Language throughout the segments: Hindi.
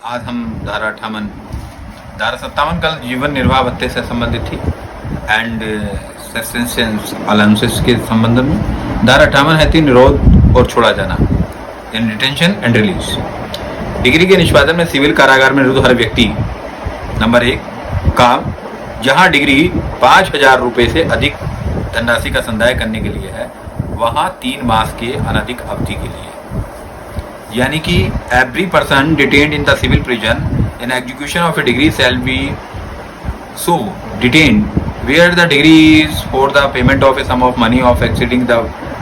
आज हम धारा 57 कल जीवन निर्वाह भत्ते से संबंधित थी एंड सस्टेंस अलाउंसेस के संबंध में। धारा 58 है थी निरोध और छोड़ा जाना, इन डिटेंशन एंड रिलीज। डिग्री के निष्पादन में सिविल कारागार में निरुद्ध हर व्यक्ति नंबर 1 का जहां डिग्री 5,000 रुपये से अधिक धनराशि का संदाय करने के लिए है, वहां 3 मास के अनधिक अवधि के लिए, यानी कि every person detained in the civil prison in execution of a decree shall be so detained where the decree is for the payment of a sum of money of exceeding the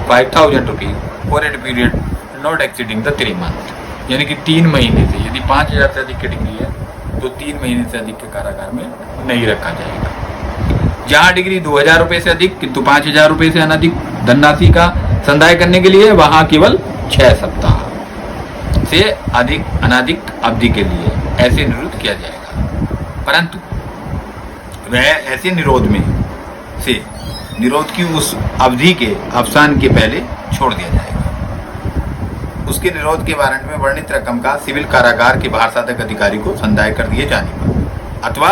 5,000 rupees for a period not exceeding the 3 month, यानी कि 3 महीने से, यदि 5,000 से अधिक की डिग्री है तो 3 महीने से अधिक के कारागार में नहीं रखा जाएगा। जहां डिग्री 2,000 रुपये से अधिक किंतु 5,000 रुपये से अनधिक धनराशि का संदाय करने के लिए, वहां केवल 6 सप्ताह से अधिक अनधिक अवधि के लिए ऐसे निरुद्ध किया जाएगा। परंतु वह ऐसे निरोध में से निरोध की उस अवधि के अवसान के पहले छोड़ दिया जाएगा। उसके निरोध के वारंट में वर्णित रकम का सिविल कारागार के बाहर साधक अधिकारी को संदाय कर दिए जाने पर, अथवा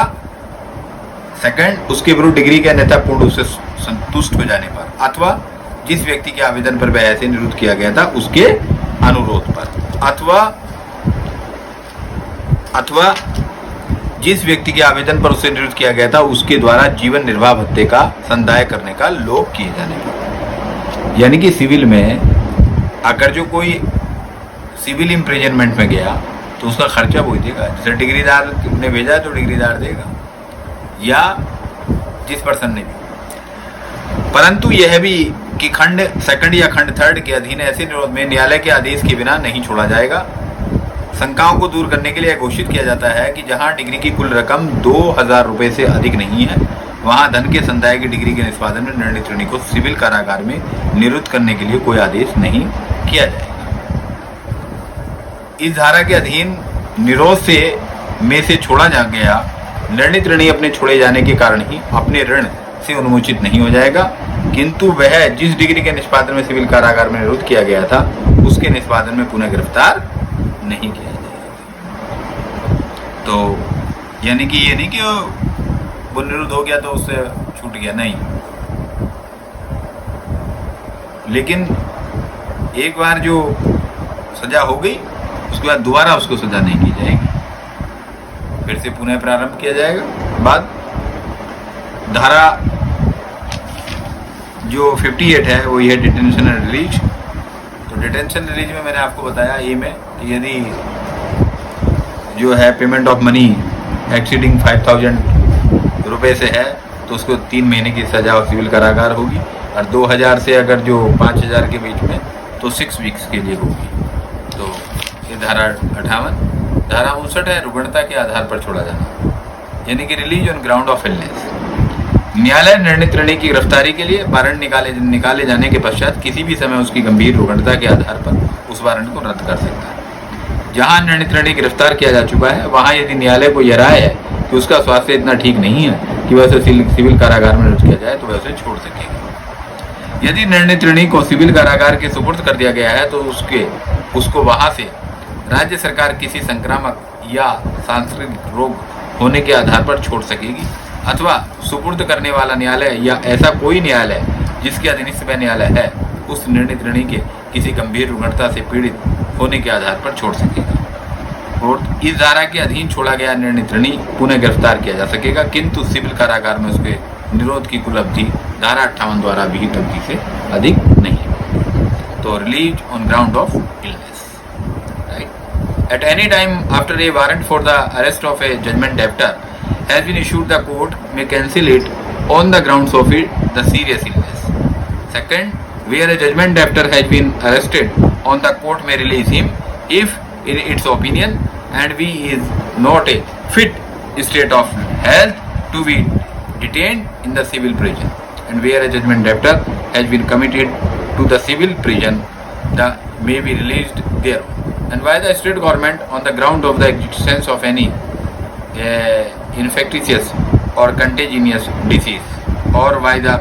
सेकंड उसके विरुद्ध डिग्री के अन्यथा पूर्ण रूप से संतुष्ट हो जाने पर, अथवा जिस व्यक्ति के आवेदन पर वह ऐसे निरुद्ध किया गया था उसके अनुरोध पर, अथवा जिस व्यक्ति के आवेदन पर उससे निरुद्ध किया गया था उसके द्वारा जीवन निर्वाह भत्ते का संदाय करने का लोभ किए जाने पर। यानी कि सिविल में अगर जो कोई सिविल इम्प्रिजनमेंट में गया तो उसका खर्चा वही देगा, जैसे डिग्रीदार ने भेजा तो डिग्रीदार देगा, या जिस पर्सन ने भी। परंतु यह भी कि खंड सेकंड या खंड थर्ड के अधीन ऐसे निरोध में न्यायालय के आदेश के बिना नहीं छोड़ा जाएगा। शंकाओं को दूर करने के लिए घोषित किया जाता है कि जहां डिग्री की कुल रकम 2,000 रुपये से अधिक नहीं है, वहां धन के संदाय की डिग्री के निष्पादन में निर्णित ऋणी को सिविल कारागार में निरुद्ध करने के लिए कोई आदेश नहीं किया जाएगा। इस धारा के अधीन निरोध से छोड़ा जा गया निर्णित ऋणी अपने छोड़े जाने के कारण ही अपने ऋण से उन्मोचित नहीं हो जाएगा, किंतु वह जिस डिग्री के निष्पादन में सिविल कारागार में निरुद्ध किया गया था उसके निष्पादन में पुनः गिरफ्तार नहीं किया जाएगा। तो यानी कि ये नहीं कि वो निरुद्ध हो गया तो उससे छूट गया, नहीं, लेकिन एक बार जो सजा हो गई उसके बाद दोबारा उसको सजा नहीं की जाएगी, फिर से पुनः प्रारंभ किया जाएगा। बाद धारा जो 58 है वो ये डिटेंशन एंड रिलीज। तो डिटेंशन रिलीज में मैंने आपको बताया ये में कि यदि जो है पेमेंट ऑफ मनी एक्सीडिंग 5,000 रुपये से है तो उसको 3 महीने की सजा और सिविल कारागार होगी, और 2,000 से अगर जो 5,000 के बीच में तो 6 वीक्स के लिए होगी। तो ये धारा 58। धारा 59 है रुग्णता के आधार पर छोड़ा जाना, यानी कि release on ground of illness. न्यायालय निर्णित ऋणी की गिरफ्तारी के लिए वारंट निकाले जाने के पश्चात किसी भी समय उसकी गंभीर रुग्णता के आधार पर उस वारंट को रद्द कर सकता है। जहां निर्णित ऋणी गिरफ्तार किया जा चुका है वहां यदि न्यायालय को यह राय है कि उसका स्वास्थ्य इतना ठीक नहीं है कि वह उसे सिविल कारागार में निरुद्ध किया जाए तो वह उसे छोड़ सकेगा। यदि निर्णित ऋणी को सिविल कारागार के सुपुर्द कर दिया गया है तो उसको वहां से राज्य सरकार किसी संक्रामक या सांस्कृतिक रोग होने के आधार पर छोड़ सकेगी, अथवा सुपुर्द करने वाला न्यायालय या ऐसा कोई न्यायालय जिसके अधीनस्थ वह न्यायालय है उस निर्णित ऋणी के किसी गंभीर रुग्णता से पीड़ित होने के आधार पर छोड़ सकेगा। और इस धारा के अधीन छोड़ा गया निर्णित ऋणी पुनः गिरफ्तार किया जा सकेगा, किंतु सिविल कारागार में उसके निरोध की कुल अवधि धारा 58 द्वारा विहित अवधि से अधिक नहीं है। तो release on ground of illness, right. At any time after a warrant for the arrest of a judgment debtor has been issued, the court may cancel it on the grounds of the serious illness. Second, where a judgment debtor has been arrested, on the court may release him if in its opinion and he is not a fit state of health to be detained in the civil prison. And where a judgment debtor has been committed to the civil prison, the may be released there. And by the state government on the ground of the existence of any infectious or contagious disease, or by the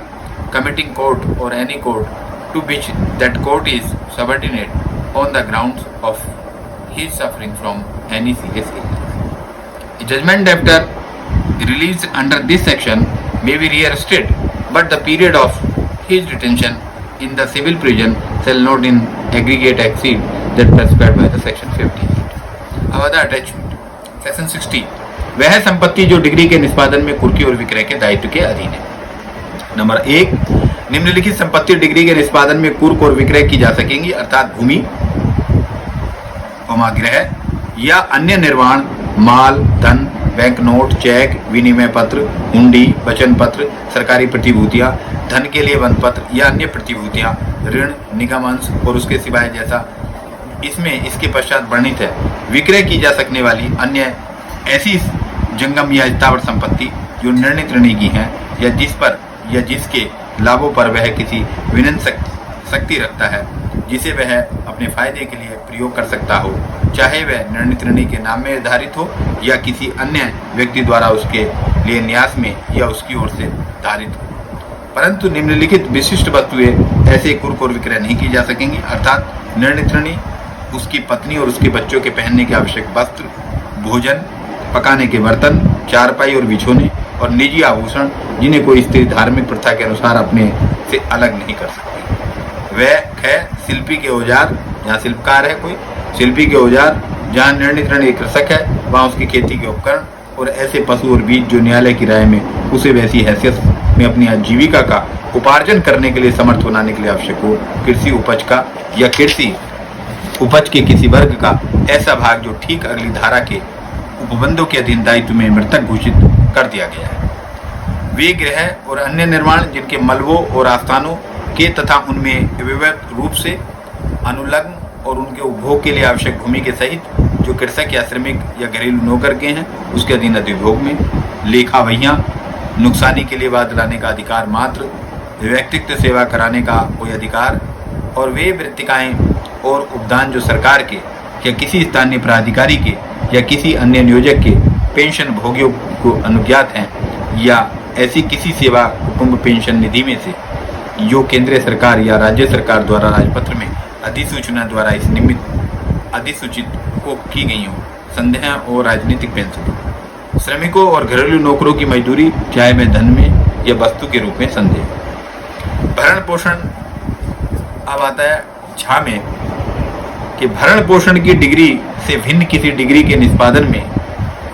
committing court or any court to which that court is subordinate on the grounds of his suffering from any serious illness. Judgment after release under this section may be rearrested, but the period of his detention in the civil prison shall not in aggregate exceed that prescribed by the section 58. अब आता अटैचमेंट सेक्शन 60। वह संपत्ति जो डिग्री के निष्पादन में कुर्की और विक्रय के दायित्व के अधीन है। नंबर 1, निम्नलिखित संपत्ति डिग्री के निष्पादन में कुर्क और विक्रय की जा सकेंगी, अर्थात भूमि, गृह या अन्य निर्माण, माल, धन, बैंक नोट, चेक, विनिमय पत्र, हुंडी, वचन पत्र, सरकारी प्रतिभूतियां, धन के लिए वन पत्र या अन्य प्रतिभूतियां, ऋण, निगम अंश और उसके सिवाय जैसा इसमें इसके पश्चात वर्णित है। विक्रय की जा सकने वाली अन्य ऐसी जंगम या स्थावर संपत्ति जो निर्णित ऋणी की है या जिस पर या जिसके लाभों पर वह किसी विनन शक्ति रखता है, जिसे वह अपने फायदे के लिए प्रयोग कर सकता हो, चाहे वह निर्णित ऋणी के नाम में निर्धारित हो या किसी अन्य व्यक्ति द्वारा उसके लिए न्यास में या उसकी ओर से धारित हो। परंतु निम्नलिखित विशिष्ट वस्तुएं ऐसे कुर्क और विक्रय नहीं की जा सकेंगी, अर्थात निर्णित ऋणी, उसकी पत्नी और उसके बच्चों के पहनने के आवश्यक वस्त्र, भोजन, पकाने के बर्तन, चारपाई और बिछोने और निजी आभूषण जिन्हें कोई स्त्री धार्मिक प्रथा के अनुसार अपने से अलग नहीं कर सकती। वह है शिल्पी के औजार, जहाँ शिल्पकार है कोई, शिल्पी के औजार, जहाँ निर्णित ऋणी कृषक है वहाँ उसकी खेती के उपकरण और ऐसे पशु और बीज जो न्यायालय की राय में उसे वैसी हैसियत में अपनी आजीविका का उपार्जन करने के लिए समर्थ बनाने के लिए आवश्यक हो, कृषि उपज का या कृषि उपज के किसी वर्ग का ऐसा भाग जो ठीक अगली धारा के उपबंधों के अधीन दायित्व में मृतक घोषित कर दिया गया है। वे गृह और अन्य निर्माण जिनके मलबों और आस्थानों के तथा उनमें विविध रूप से अनुलग्न और उनके उपभोग के लिए आवश्यक भूमि के सहित जो कृषक या श्रमिक या घरेलू नौकर के हैं उसके अधीन अधिभोग में, लेखा वहियां, नुकसानी के लिए बाद दिलाने का अधिकार मात्र, व्यक्तित्व सेवा कराने का कोई अधिकार और वे वृत्तिकाएं और उपदान जो सरकार के या किसी स्थानीय प्राधिकारी के या किसी अन्य नियोजक के पेंशन भोगियों को अनुज्ञात हैं या ऐसी किसी सेवा कुटुंब पेंशन निधि में से जो केंद्रीय सरकार या राज्य सरकार द्वारा राजपत्र में अधिसूचना द्वारा इस निमित्त अधिसूचित को की गई हो, संदेह और राजनीतिक पेंशन, श्रमिकों और घरेलू नौकरों की मजदूरी चाहे वह धन में या वस्तु के रूप में संदेह। भरण पोषण अब आता है झा में कि भरण पोषण की डिग्री से भिन्न किसी डिग्री के निष्पादन में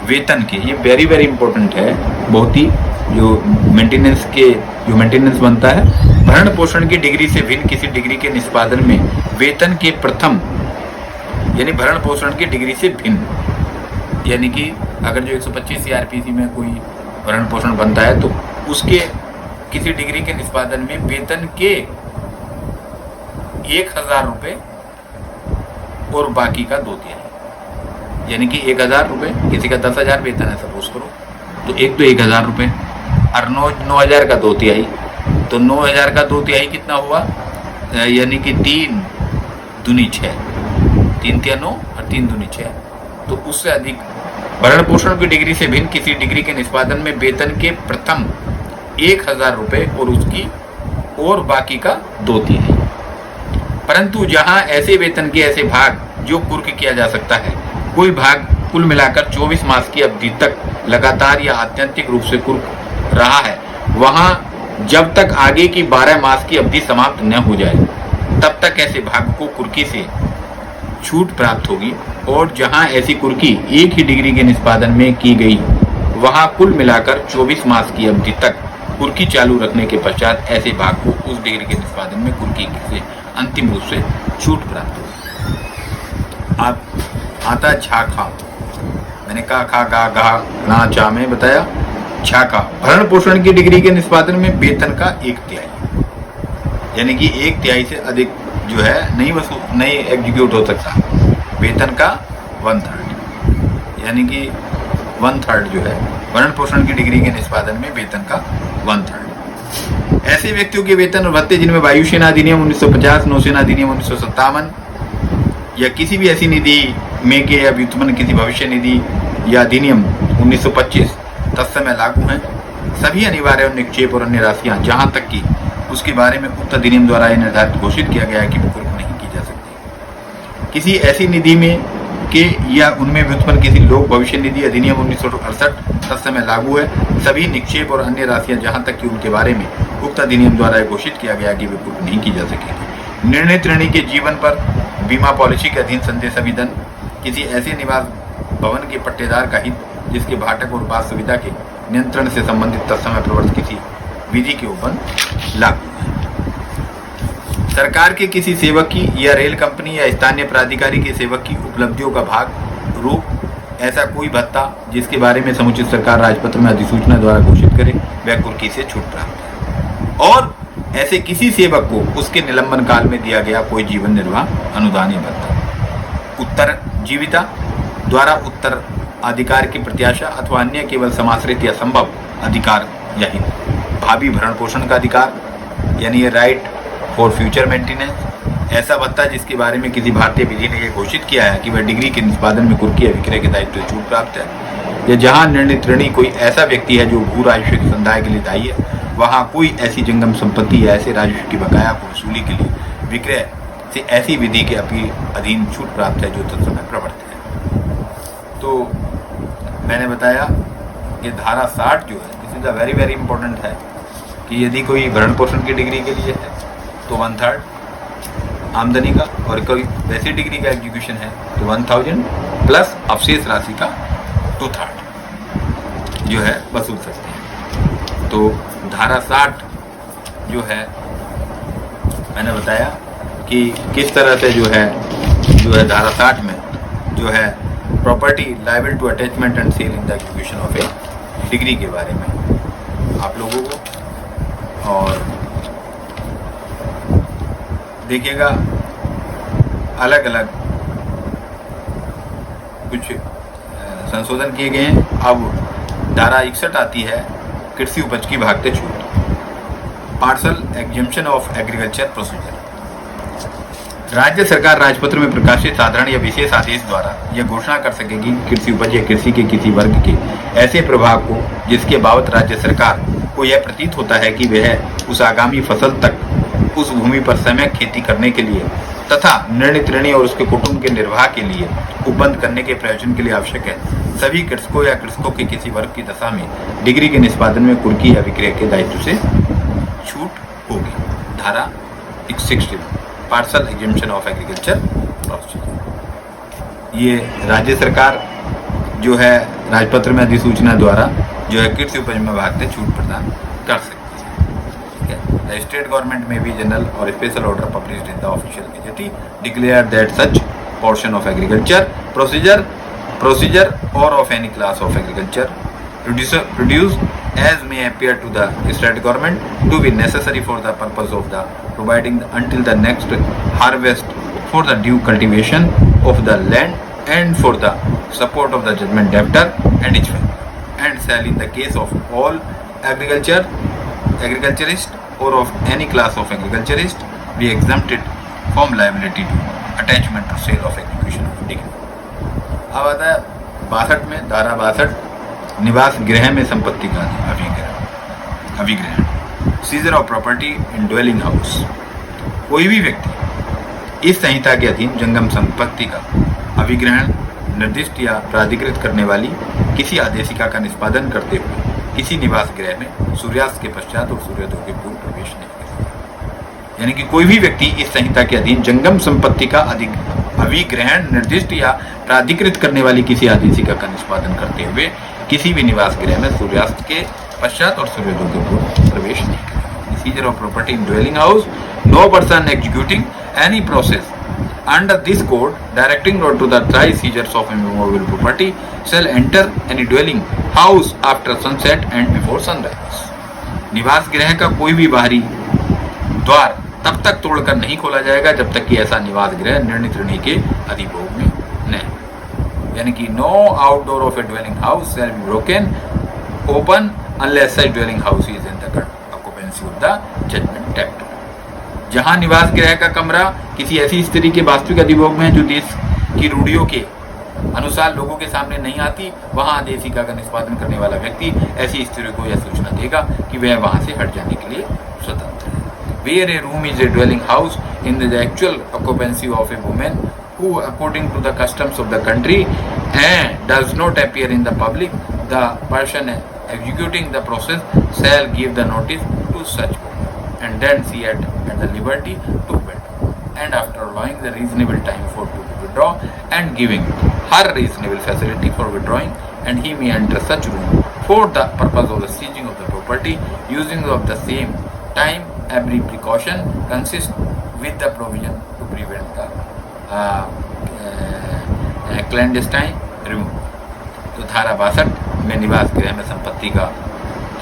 वेतन के, ये वेरी वेरी इंपॉर्टेंट है, बहुत ही जो मेंटेनेंस बनता है, भरण पोषण की डिग्री से भिन्न किसी डिग्री के निष्पादन में वेतन के प्रथम, यानी भरण पोषण की डिग्री से भिन्न, यानी कि अगर जो 125 CRPC में कोई भरण पोषण बनता है तो उसके किसी डिग्री के निष्पादन में वेतन के 1000 रुपये और बाकी का 2/3, यानी कि 1000 रुपये, किसी का 10,000 वेतन है सपोज करो, तो एक तो 1000 रुपये और 9,000 का 2/3, तो 9,000 का 2/3 कितना हुआ, यानी कि 3 दूनी 6, 3 तिया 9 और 3 दूनी 6, तो उससे अधिक भरण पोषण की डिग्री से भिन्न किसी डिग्री के निष्पादन में वेतन के प्रथम 1000 रुपये और उसकी और बाकी का 2/3। परंतु जहां ऐसे वेतन के ऐसे भाग जो कुर्क किया जा सकता है, कोई भाग कुल मिलाकर 24 मास की अवधि तक लगातार या आत्यंतिक रूप से कुर्क रहा है, वहां जब तक आगे की 12 मास की अवधि समाप्त न हो जाए तब तक ऐसे भाग को कुर्की से छूट प्राप्त होगी। और जहां ऐसी कुर्की एक ही डिग्री के निष्पादन में की गई, वहां कुल मिलाकर 24 मास की अवधि तक कुर्की चालू रखने के पश्चात ऐसे भाग को उस डिग्री के निष्पादन में कुर्की से अंतिम रूप से छूट प्राप्त होगी। आप आता झाखा, मैंने कहा खा गा गा ना चा में बताया झाखा, भरण पोषण की डिग्री के निष्पादन में वेतन का 1/3, यानी कि 1/3 से अधिक जो है नहीं एग्जीक्यूट हो सकता, वेतन का 1/3, यानी कि 1/3 जो है भरण पोषण की डिग्री के निष्पादन में वेतन का 1/3। ऐसे व्यक्तियों के वेतन और भत्ते जिनमें वायुसेना अधिनियम 1950, नौसेना अधिनियम 1957 या किसी भी ऐसी निधि में के या व्युत्पन्न किसी भविष्य निधि या अधिनियम 1925 तत्समय लागू हैं, सभी अनिवार्य और निक्षेप और अन्य राशियां जहां तक कि उसके बारे में उक्त अधिनियम द्वारा यह निर्धारित घोषित किया गया है कि वो कुर्क नहीं की जा सकती। किसी ऐसी निधि में के या उनमें व्युत्पन्न किसी लोक भविष्य निधि अधिनियम 1968 तत्समय लागू है। सभी निक्षेप और अन्य राशियां जहां तक कि उनके बारे में उक्त अधिनियम द्वारा घोषित किया गया कि वे पूर्व नहीं की जा सकेगी। निर्णीत ऋणी के जीवन पर बीमा पॉलिसी के अधीन संदेह सभी धन किसी ऐसे निवास भवन के पट्टेदार का हित जिसके भाटक और वास सुविधा के नियंत्रण से संबंधित तत्समय प्रवर्तित किसी विधि के ऊपर लागू है। सरकार के किसी सेवक की या रेल कंपनी या स्थानीय प्राधिकारी के सेवक की उपलब्धियों का भाग रूप ऐसा कोई भत्ता जिसके बारे में समुचित सरकार राजपत्र में अधिसूचना द्वारा घोषित करे वह कुर्की से छूट प्राप्त है। और ऐसे किसी सेवक को उसके निलंबन काल में दिया गया कोई जीवन निर्वाह अनुदान या भत्ता उत्तर जीविता द्वारा उत्तर अधिकार की प्रत्याशा अथवा अन्य केवल समाश्रित या संभव अधिकार या हित भावी भरण पोषण का अधिकार यानी राइट फॉर फ्यूचर मेंटेनेंस ऐसा भत्ता जिसके बारे में किसी भारतीय विधि ने यह घोषित किया है कि वह डिग्री के निष्पादन में कुर्की या विक्रय के दायित्व से छूट प्राप्त है। या जहां निर्णीत ऋणी कोई ऐसा व्यक्ति है जो भू राजस्व के संदाय के लिए दायी है वहां कोई ऐसी जंगम संपत्ति या ऐसे राजस्व की बकाया को वसूली के लिए विक्रय से ऐसी विधि के अधीन छूट प्राप्त है जो तत्समय प्रवर्तित है। तो मैंने बताया कि धारा 60 जो है this is a very very important है कि यदि कोई भरण पोषण की डिग्री के लिए है तो 1/3 आमदनी का और कोई वैसी डिग्री का एग्जीक्यूशन है तो 1000 प्लस अवशेष राशि का 2/3 जो है वसूल सकते हैं। तो धारा 60 जो है मैंने बताया कि किस तरह से जो है धारा 60 में जो है property liable to attachment and sale in the execution of a decree के बारे में आप लोगों को और देखिएगा अलग अलग कुछ संशोधन किए गए हैं। अब धारा 61 आती है कृषि उपज की भागते छूट parcel exemption of agriculture procedure. राज्य सरकार राजपत्र में प्रकाशित साधारण या विशेष आदेश द्वारा यह घोषणा कर सकेगी कृषि उपज या कृषि के किसी वर्ग के ऐसे प्रभाव को जिसके बाबत राज्य सरकार को यह प्रतीत होता है कि वह उस आगामी फसल तक उस भूमि पर समय खेती करने के लिए तथा निर्णीत ऋणी और उसके कुटुंब के निर्वाह के लिए उपबंध करने के प्रयोजन के लिए आवश्यक है। सभी कृषकों या कृषकों के किसी वर्ग की दशा में डिग्री के निष्पादन में कुर्की या विक्रय के दायित्व से छूट होगी। धारा 61 parcel exemption of agriculture procedure ये राज्य सरकार जो है राजपत्र में अधिसूचना द्वारा जो है कृषि उपज में भागते छूट प्रदान कर सकती है। द स्टेट गवर्नमेंट में भी जनरल और special order published in the official gazette declare that such portion of agriculture procedure और of any class of agriculture produced as may appear to the state government to be necessary for the purpose of the providing until the next harvest for the due cultivation of the land and for the support of the judgment debtor and its family and shall in the case of all agriculturist or of any class of agriculturist be exempted from liability to attachment to sale of execution of degree। अब आता है 62 में धारा 62 निवास गृह में संपत्ति का अभिग्रहण seizure of property in dwelling house. कोई भी व्यक्ति इस संहिता के अधीन जंगम संपत्ति का अभिग्रहण निर्दिष्ट या प्राधिकृत करने वाली किसी आदेशिका का निष्पादन करते हुए किसी निवास गृह में सूर्यास्त के पश्चात और सूर्योदय के पूर्व प्रवेश नहीं करेगा। यानी कि कोई भी व्यक्ति इस संहिता के अधीन जंगम संपत्ति का अभिग्रहण निर्दिष्ट या प्राधिकृत करने वाली किसी आदेशिका का निष्पादन करते हुए किसी भी निवास गृह में सूर्यास्त के पश्चात और सूर्योदय के पूर्व प्रवेश नहीं करेगा। Seizure of property in dwelling house no person executing any process under this code directing to the try seizures of immovable property shall enter any dwelling house after sunset and before sunrise। निवास गृह का कोई भी बाहरी द्वार तब तक तोड़कर नहीं खोला जाएगा जब तक कि ऐसा निवास गृह निर्णीत ऋणी के अधिभोग में नहीं। यानी कि no outdoor of a dwelling house shall be broken open unless such dwelling house is in the occupancy of the judgment debtor. जहां निवास गृह का कमरा किसी ऐसी स्त्री के वास्तविक अधिभोग में है जो देश की रूढ़ियों के अनुसार लोगों के सामने नहीं आती, वहां आदेशिका का निष्पादन करने वाला व्यक्ति ऐसी स्त्री को यह सूचना देगा कि वह वहां से हट जाने के लिए स्वतंत्र है। Where a room is a dwelling house in the actual occupancy of a woman who according to the customs of the country and does not appear in the public, the person executing the process shall give the notice to such person, and then she at the liberty to withdraw, and after allowing the reasonable time for to withdraw and giving her reasonable facility for withdrawing, and he may enter such room for the purpose of the seizing of the property, using of the same time every precaution consist with the provision to prevent the clandestine removal. तो धारा 62 में निवास गृह में संपत्ति का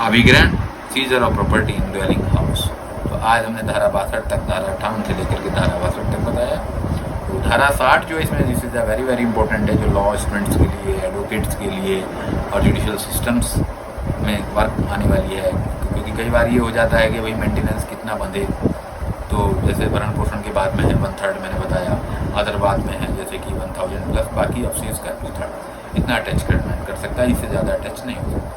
अभिग्रहण, seizure of property in dwelling house. तो आज हमने धारा 62 तक, धारा 58 से लेकर के धारा 62 तक बताया। तो धारा 60 जो इसमें this is very very important है, जो लॉ स्टूडेंट्स के लिए, एडवोकेट्स के लिए और जुडिशियल सिस्टम्स में वर्क आने वाली है। क्योंकि कई बार ये हो जाता है कि भाई मेंटेनेंस कितना बंधे, तो जैसे भरण पोषण के बाद में है 1/3 मैंने बताया, अदर बाद में है जैसे कि 1000 प्लस, बाकी अवशेष का 2/3 इतना अटैच कर सकता है, इससे ज़्यादा अटैच नहीं हो सकता।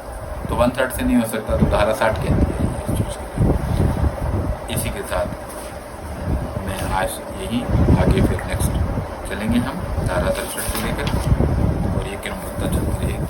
तो 1/3 से नहीं हो सकता, तो धारा 60 के अंदर है इस चीज़ के लिए। इसी के साथ मैं आज यही आगे फिर नेक्स्ट चलेंगे हम धारा 63 से लेकर, और ये क्रम चलती रहेगी।